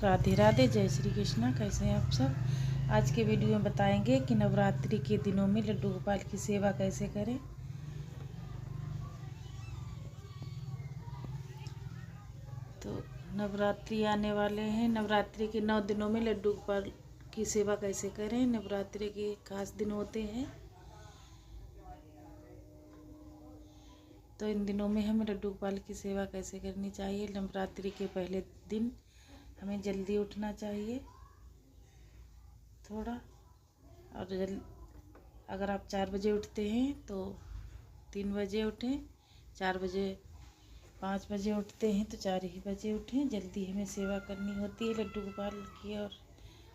राधे राधे, जय श्री कृष्णा। कैसे हैं आप सब। आज के वीडियो में बताएंगे कि नवरात्रि के दिनों में लड्डू गोपाल की सेवा कैसे करें। तो नवरात्रि आने वाले हैं। नवरात्रि के 9 दिनों में लड्डू गोपाल की सेवा कैसे करें। नवरात्रि के खास दिन होते हैं, तो इन दिनों में हमें लड्डू गोपाल की सेवा कैसे करनी चाहिए। नवरात्रि के पहले दिन हमें जल्दी उठना चाहिए थोड़ा, और अगर आप 4 बजे उठते हैं तो 3 बजे उठें, 4 बजे 5 बजे उठते हैं तो 4 ही बजे उठें। जल्दी हमें सेवा करनी होती है लड्डू गोपाल की। और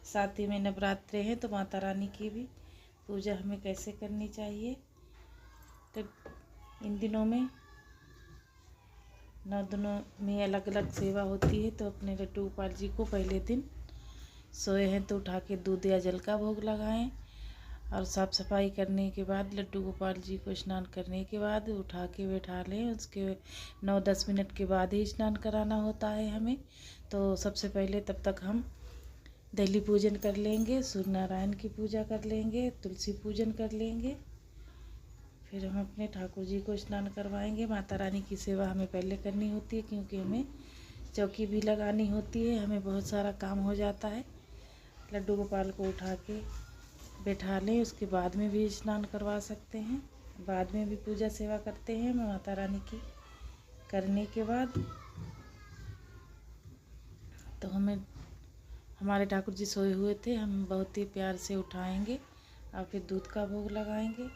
साथ ही में नवरात्रे हैं तो माता रानी की भी पूजा हमें कैसे करनी चाहिए। तो इन दिनों में 9 दिनों में अलग अलग सेवा होती है। तो अपने लड्डू गोपाल जी को पहले दिन सोए हैं तो उठा के दूध या जल का भोग लगाएं, और साफ़ सफाई करने के बाद लड्डू गोपाल जी को स्नान करने के बाद उठा के बैठा लें। उसके 9-10 मिनट के बाद ही स्नान कराना होता है हमें। तो सबसे पहले तब तक हम दहली पूजन कर लेंगे, सूर्य नारायण की पूजा कर लेंगे, तुलसी पूजन कर लेंगे। फिर हम अपने ठाकुर जी को स्नान करवाएंगे। माता रानी की सेवा हमें पहले करनी होती है, क्योंकि हमें चौकी भी लगानी होती है, हमें बहुत सारा काम हो जाता है। लड्डू गोपाल को उठा के बैठा लें, उसके बाद में भी स्नान करवा सकते हैं, बाद में भी पूजा सेवा करते हैं माता रानी की। करने के बाद तो हमारे ठाकुर जी सोए हुए थे, हम बहुत ही प्यार से उठाएंगे और फिर दूध का भोग लगाएंगे।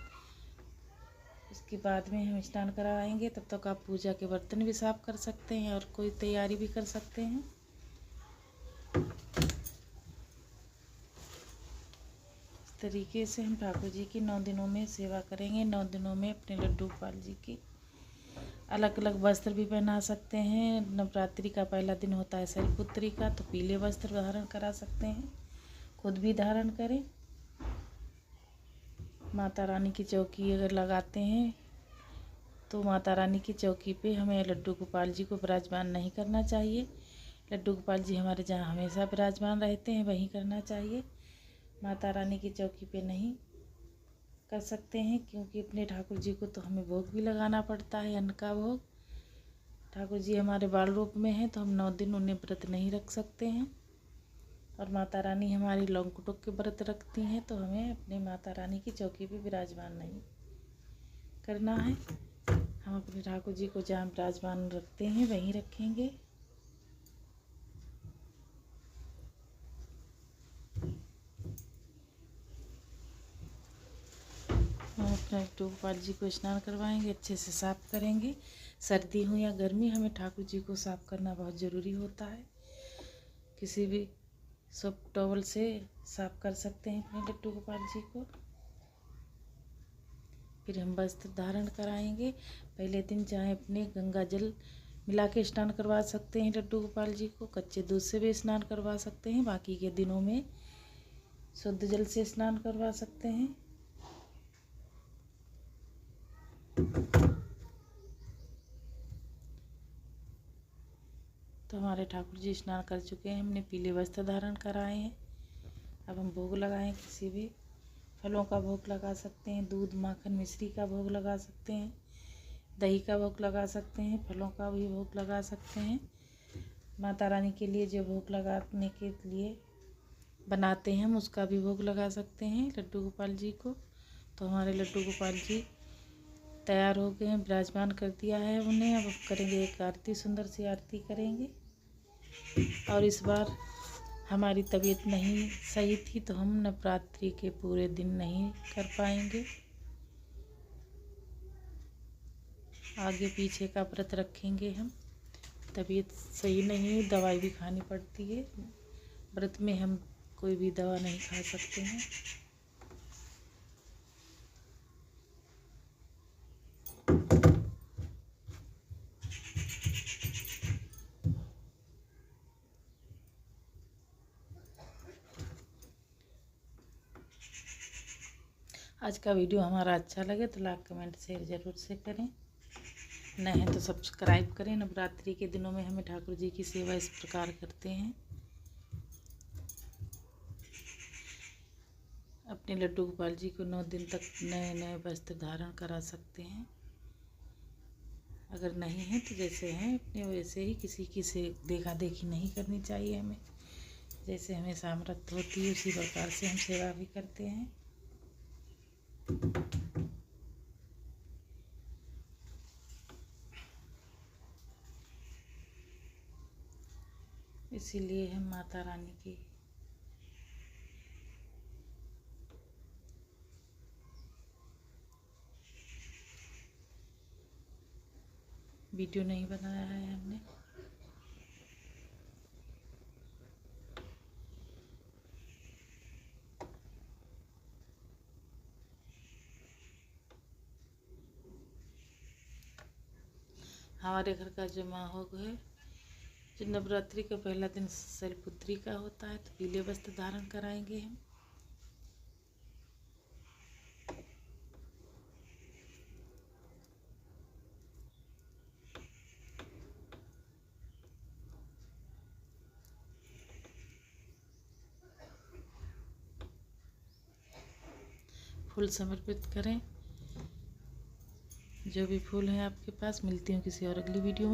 उसके बाद में हम स्नान कराएंगे। तब तक आप पूजा के बर्तन भी साफ कर सकते हैं और कोई तैयारी भी कर सकते हैं। इस तरीके से हम ठाकुर जी की 9 दिनों में सेवा करेंगे। 9 दिनों में अपने लड्डू गोपाल जी की अलग अलग वस्त्र भी पहना सकते हैं। नवरात्रि का पहला दिन होता है शैलपुत्री का, तो पीले वस्त्र धारण करा सकते हैं, खुद भी धारण करें। माता रानी की चौकी अगर लगाते हैं तो माता रानी की चौकी पे हमें लड्डू गोपाल जी को विराजमान नहीं करना चाहिए। लड्डू गोपाल जी हमारे जहाँ हमेशा विराजमान रहते हैं वहीं करना चाहिए, माता रानी की चौकी पे नहीं कर सकते हैं, क्योंकि अपने ठाकुर जी को तो हमें भोग भी लगाना पड़ता है, अन्न का भोग। ठाकुर जी हमारे बाल रूप में हैं तो हम 9 दिन उन्हें व्रत नहीं रख सकते हैं। और माता रानी हमारी लौंगकुटुक के व्रत रखती हैं, तो हमें अपने माता रानी की चौकी पे विराजमान नहीं करना है। हम अपने ठाकुर जी को जहाँ विराजमान रखते हैं वहीं रखेंगे। हम अपने लड्डू गोपाल जी को स्नान करवाएंगे, अच्छे से साफ़ करेंगे। सर्दी हो या गर्मी, हमें ठाकुर जी को साफ़ करना बहुत ज़रूरी होता है। किसी भी सॉफ्ट टॉवल से साफ़ कर सकते हैं अपने लड्डू गोपाल जी को। फिर हम वस्त्र धारण कराएंगे। पहले दिन चाहे अपने गंगा जल मिला के स्नान करवा सकते हैं लड्डू गोपाल जी को, कच्चे दूध से भी स्नान करवा सकते हैं। बाकी के दिनों में शुद्ध जल से स्नान करवा सकते हैं। तो हमारे ठाकुर जी स्नान कर चुके हैं, हमने पीले वस्त्र धारण कराए हैं। अब हम भोग लगाएं। किसी भी फलों का भोग लगा सकते हैं, दूध माखन मिश्री का भोग लगा सकते हैं, दही का भोग लगा सकते हैं, फलों का भी भोग लगा सकते हैं। माता रानी के लिए जो भोग लगाने के लिए बनाते हैं हम उसका भी भोग लगा सकते हैं लड्डू गोपाल जी को। तो हमारे लड्डू गोपाल जी तैयार हो गए हैं, विराजमान कर दिया है उन्हें। अब करेंगे एक आरती, सुंदर सी आरती करेंगे। और इस बार हमारी तबीयत नहीं सही थी तो हम नवरात्रि के पूरे दिन नहीं कर पाएंगे, आगे पीछे का व्रत रखेंगे हम। तबीयत सही नहीं, दवाई भी खानी पड़ती है। व्रत में हम कोई भी दवा नहीं खा सकते हैं। आज का वीडियो हमारा अच्छा लगे तो लाइक कमेंट शेयर ज़रूर से करें। नए हैं तो सब्सक्राइब करें। नवरात्रि के दिनों में हमें ठाकुर जी की सेवा इस प्रकार करते हैं। अपने लड्डू गोपाल जी को 9 दिन तक नए नए वस्त्र धारण करा सकते हैं। अगर नहीं है तो जैसे हैं अपने वैसे ही, किसी की से देखा देखी नहीं करनी चाहिए हमें। जैसे हमें सामर्थ्य होती है उसी प्रकार से हम सेवा भी करते हैं। इसीलिए हम माता रानी की वीडियो नहीं बनाया है हमने। हमारे घर का जो माहौल है, जो नवरात्रि का पहला दिन शैलपुत्री का होता है, तो पीले वस्त्र धारण कराएंगे हम। फूल समर्पित करें, जो भी फूल हैं आपके पास। मिलती हूँ किसी और अगली वीडियो में।